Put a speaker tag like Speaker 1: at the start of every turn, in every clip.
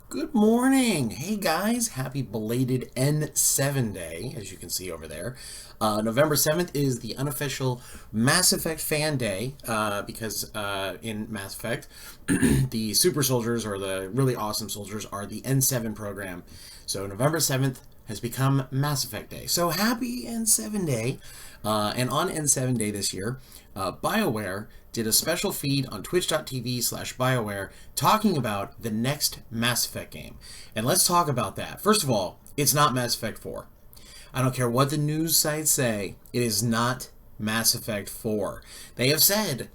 Speaker 1: Good morning! Hey guys, happy belated N7 day, as you can see over there. November 7th is the unofficial Mass Effect fan day, because in Mass Effect, the super soldiers, or the really awesome soldiers, are the N7 program. So November 7th has become Mass Effect Day. So happy N7 Day! And on N7 Day this year, Bioware did a special feed on twitch.tv/Bioware talking about the next Mass Effect game. And let's talk about that. First of all, it's not Mass Effect 4. I don't care what the news sites say, it is not Mass Effect 4. They have said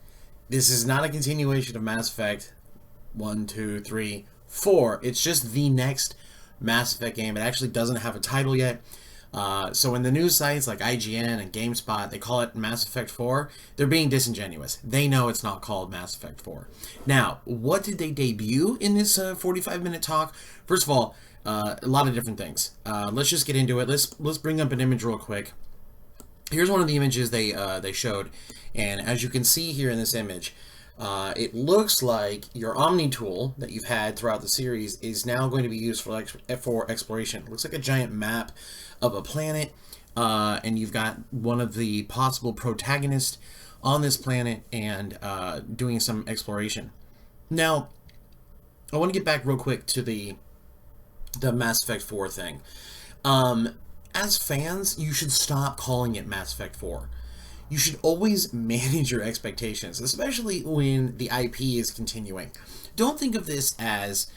Speaker 1: this is not a continuation of Mass Effect 1, 2, 3, 4. It's just the next Mass Effect game. It actually doesn't have a title yet. So when the news sites like IGN and GameSpot, they call it Mass Effect 4, they're being disingenuous. They know it's not called Mass Effect 4. Now, what did they debut in this 45-minute talk? First of all, a lot of different things. Let's just get into it. Let's bring up an image real quick. Here's one of the images they showed, and as you can see here in this image, it looks like your Omni tool that you've had throughout the series is now going to be used for exploration. It looks like a giant map of a planet, and you've got one of the possible protagonists on this planet and doing some exploration. Now, I want to get back real quick to the Mass Effect 4 thing. As fans, you should stop calling it Mass Effect 4. You should always manage your expectations, especially when the IP is continuing. Don't think of this as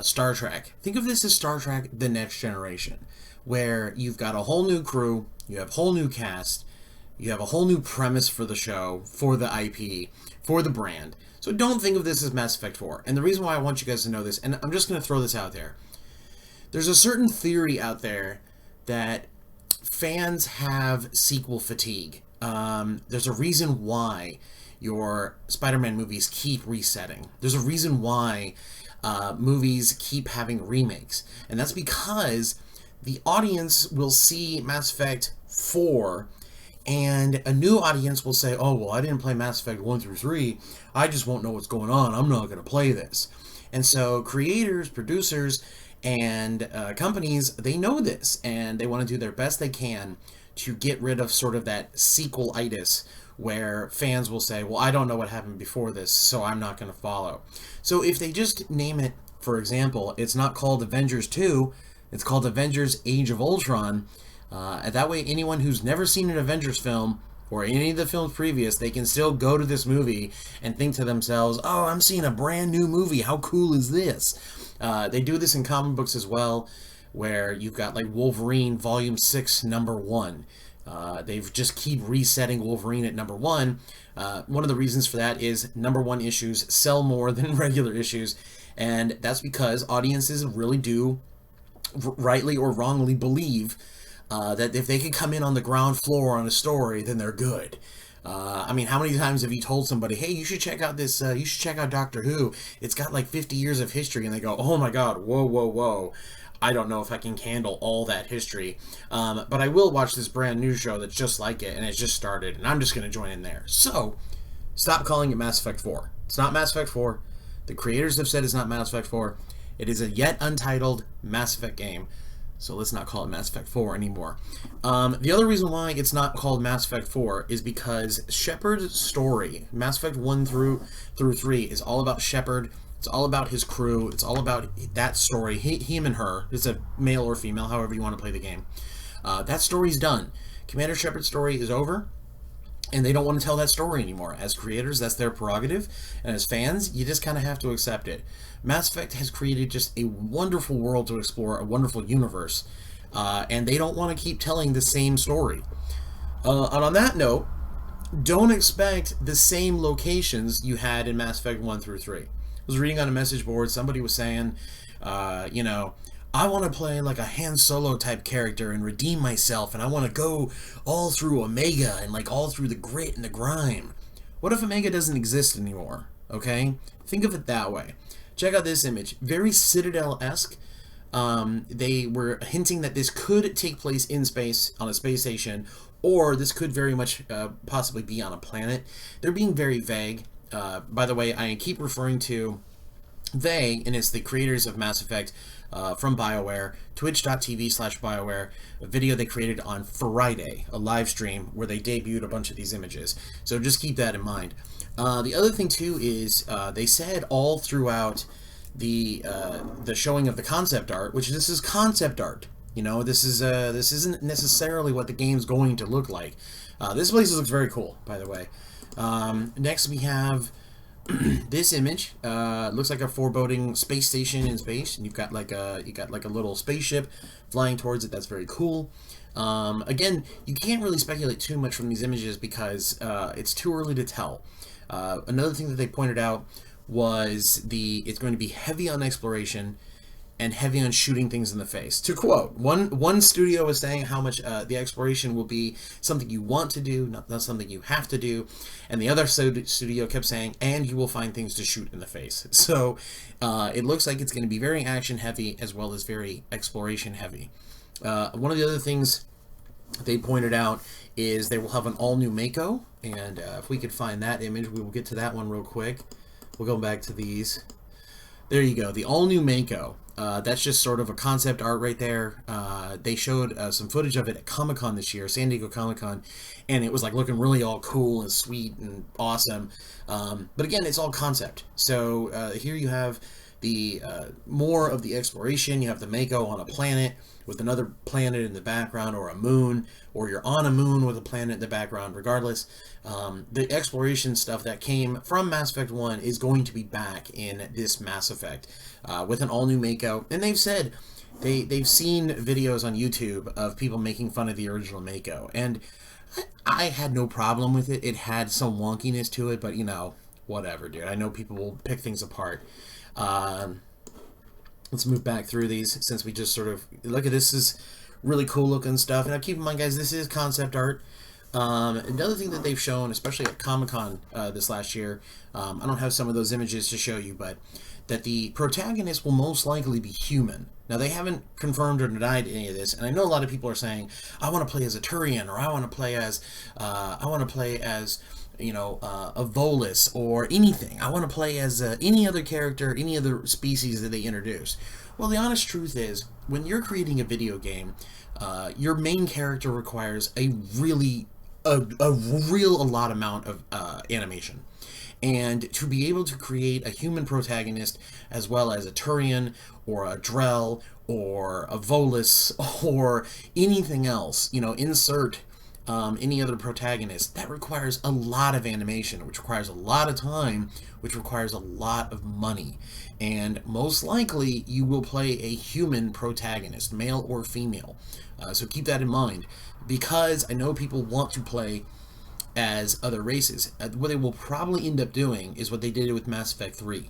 Speaker 1: Star Trek. Think of this as Star Trek The Next Generation, where you've got a whole new crew, you have a whole new cast, you have a whole new premise for the show, for the IP, for the brand. So don't think of this as Mass Effect 4. And the reason why I want you guys to know this, and I'm just going to throw this out there, there's a certain theory out there that fans have sequel fatigue. There's a reason why your Spider-Man movies keep resetting. There's a reason why movies keep having remakes. And that's because the audience will see Mass Effect 4 and a new audience will say, oh, well, I didn't play Mass Effect 1 through 3. I just won't know what's going on. I'm not going to play this. And so creators, producers, and companies, they know this, and they want to do their best they can to get rid of sort of that sequel-itis where fans will say, well, I don't know what happened before this, so I'm not going to follow. So if they just name it, for example, it's not called Avengers 2, it's called Avengers Age of Ultron, and that way anyone who's never seen an Avengers film or any of the films previous, they can still go to this movie and think to themselves, oh, I'm seeing a brand new movie, how cool is this? They do this in comic books as well, where you've got like Wolverine Volume 6, Number 1. They've just keep resetting Wolverine at number 1. One of the reasons for that is number 1 issues sell more than regular issues, and that's because audiences really do, rightly or wrongly, believe that if they can come in on the ground floor on a story, then they're good. I mean, how many times have you told somebody, hey, you should check out this, you should check out Doctor Who. It's got like 50 years of history, and they go, oh my god, whoa, whoa, whoa. I don't know if I can handle all that history. But I will watch this brand new show that's just like it, and it's just started, and I'm just going to join in there. So, stop calling it Mass Effect 4. It's not Mass Effect 4. The creators have said it's not Mass Effect 4. It is a yet untitled Mass Effect game. So let's not call it Mass Effect 4 anymore. The other reason why it's not called Mass Effect 4 is because Shepard's story, Mass Effect 1 through 3, is all about Shepard. It's all about his crew. It's all about that story. Him and her. It's a male or female, however you want to play the game. That story's done. Commander Shepard's story is over, and they don't want to tell that story anymore. As creators, that's their prerogative, and as fans, you just kind of have to accept it. Mass Effect has created just a wonderful world to explore, a wonderful universe, and they don't want to keep telling the same story. And on that note, don't expect the same locations you had in Mass Effect 1 through 3. I was reading on a message board, somebody was saying, you know, I want to play like a Han Solo type character and redeem myself, and I want to go all through Omega and like all through the grit and the grime. What if Omega doesn't exist anymore? Okay? Think of it that way. Check out this image. Very Citadel-esque. They were hinting that this could take place in space, on a space station, or this could very much possibly be on a planet. They're being very vague. By the way, I keep referring to and it's the creators of Mass Effect from Bioware, twitch.tv/Bioware, a video they created on Friday, a live stream where they debuted a bunch of these images. So just keep that in mind. The other thing too is they said all throughout the showing of the concept art, which this is concept art. You know, this isn't necessarily what the game's going to look like. This place looks very cool, by the way. Next we have this image. Looks like a foreboding space station in space, and you've got like a little spaceship flying towards it. That's very cool. Again, you can't really speculate too much from these images because it's too early to tell. Another thing that they pointed out was it's going to be heavy on exploration and heavy on shooting things in the face. To quote, one studio was saying how much the exploration will be something you want to do, not something you have to do, and the other studio kept saying, and you will find things to shoot in the face. So it looks like it's going to be very action heavy as well as very exploration heavy. One of the other things they pointed out is they will have an all-new Mako, and if we could find that image, we will get to that one real quick. We'll go back to these. There you go, the all-new Mako. That's just sort of a concept art right there. They showed some footage of it at Comic-Con this year, San Diego Comic-Con, and it was like looking really all cool and sweet and awesome. But again, it's all concept. So here you have the more of the exploration. You have the Mako on a planet with another planet in the background, or a moon, or you're on a moon with a planet in the background. Regardless, the exploration stuff that came from Mass Effect 1 is going to be back in this Mass Effect with an all-new Mako. And they've said they've seen videos on YouTube of people making fun of the original Mako, and I had no problem with it. It had some wonkiness to it, but you know, whatever, dude. I know people will pick things apart. Let's move back through these since we just sort of look at this. Is really cool looking stuff. And now keep in mind, guys, this is concept art. Another thing that they've shown, especially at Comic-Con this last year, I don't have some of those images to show you, but that the protagonist will most likely be human. Now, they haven't confirmed or denied any of this, and I know a lot of people are saying, I want to play as a Turian, or I want to play as you know, a Volus, or anything. I want to play as any other character, any other species that they introduce. Well, the honest truth is, when you're creating a video game, your main character requires a lot amount of animation. And to be able to create a human protagonist, as well as a Turian, or a Drell, or a Volus, or anything else, you know, insert any other protagonist, that requires a lot of animation, which requires a lot of time, which requires a lot of money. And most likely, you will play a human protagonist, male or female. So keep that in mind, because I know people want to play as other races. What they will probably end up doing is what they did with Mass Effect 3,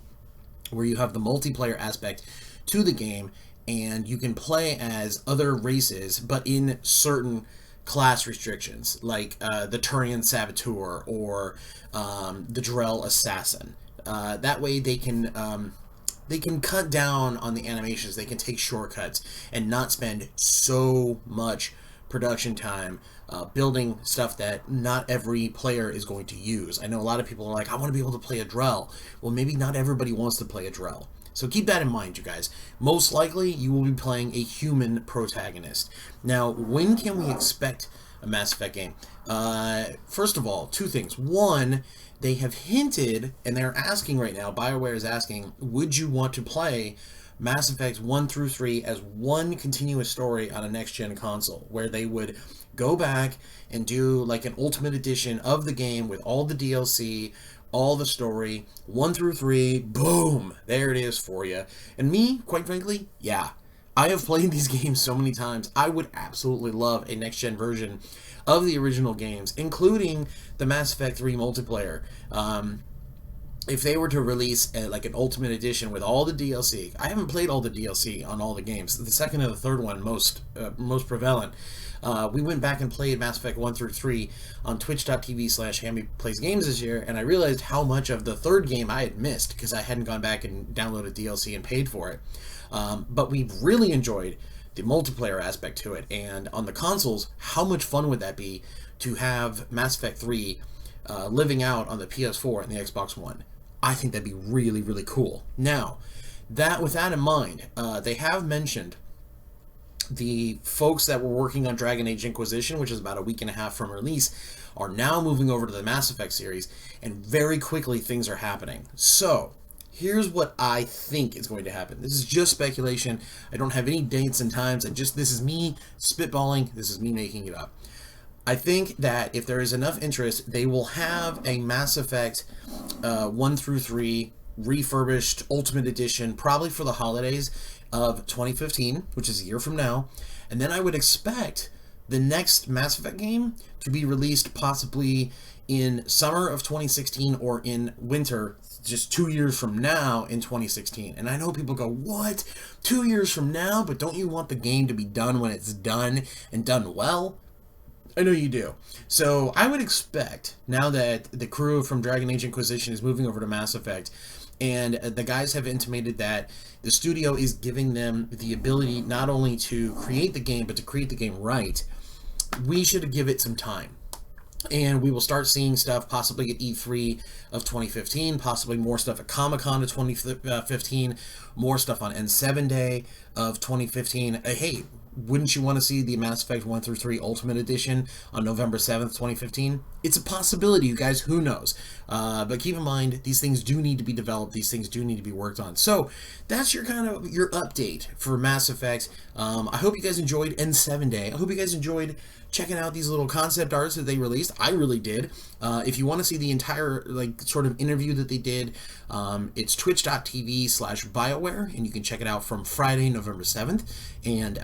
Speaker 1: where you have the multiplayer aspect to the game, and you can play as other races, but in certain class restrictions, like the Turian Saboteur, or the Drell Assassin. That way they can cut down on the animations. They can take shortcuts and not spend so much production time building stuff that not every player is going to use. I know a lot of people are like, I want to be able to play a Drell. Well, maybe not everybody wants to play a Drell. So keep that in mind, you guys. Most likely, you will be playing a human protagonist. Now, when can we expect a Mass Effect game? First of all, two things. One, they have hinted, and they're asking right now, BioWare is asking, would you want to play Mass Effect 1 through 3 as one continuous story on a next-gen console, where they would go back and do like an Ultimate Edition of the game with all the DLC, all the story, 1 through 3, boom, there it is for you. And me, quite frankly, yeah, I have played these games so many times. I would absolutely love a next-gen version of the original games, including the Mass Effect 3 multiplayer. If they were to release like an Ultimate Edition with all the DLC, I haven't played all the DLC on all the games. The second and the third one most prevalent. We went back and played Mass Effect 1 through 3 on twitch.tv/HambyPlaysGames this year, and I realized how much of the third game I had missed because I hadn't gone back and downloaded DLC and paid for it. But we've really enjoyed the multiplayer aspect to it, and on the consoles, how much fun would that be to have Mass Effect 3 living out on the PS4 and the Xbox One? I think that'd be really, really cool. Now, with that in mind, they have mentioned the folks that were working on Dragon Age Inquisition, which is about a week and a half from release, are now moving over to the Mass Effect series, and very quickly things are happening. So, here's what I think is going to happen. This is just speculation. I don't have any dates and times. This is me spitballing. This is me making it up. I think that if there is enough interest, they will have a Mass Effect 1 through 3 refurbished Ultimate Edition, probably for the holidays of 2015, which is a year from now. And then I would expect the next Mass Effect game to be released possibly in summer of 2016 or in winter, just 2 years from now in 2016. And I know people go, what? 2 years from now? But don't you want the game to be done when it's done and done well? I know you do. So I would expect, now that the crew from Dragon Age Inquisition is moving over to Mass Effect, and the guys have intimated that the studio is giving them the ability not only to create the game, but to create the game right, we should give it some time. And we will start seeing stuff possibly at E3 of 2015, possibly more stuff at Comic-Con of 2015, more stuff on N7 Day of 2015. Hey, wouldn't you want to see the Mass Effect 1 through 3 Ultimate Edition on November 7th, 2015? It's a possibility, you guys. Who knows? But keep in mind, these things do need to be developed. These things do need to be worked on. So that's your update for Mass Effect. I hope you guys enjoyed N7 Day. I hope you guys enjoyed checking out these little concept arts that they released. I really did. If you want to see the entire sort of interview that they did, it's twitch.tv/Bioware, and you can check it out from Friday, November 7th. And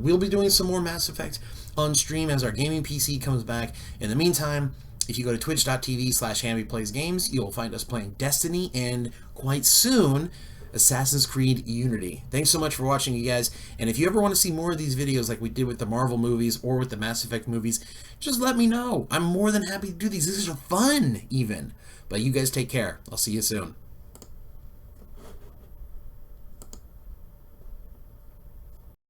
Speaker 1: we'll be doing some more Mass Effect on stream as our gaming PC comes back. In the meantime, if you go to twitch.tv/HambyPlaysGames, you'll find us playing Destiny and quite soon Assassin's Creed Unity. Thanks so much for watching, you guys. And if you ever want to see more of these videos like we did with the Marvel movies or with the Mass Effect movies, just let me know. I'm more than happy to do these. This is fun, even. But you guys take care. I'll see you soon.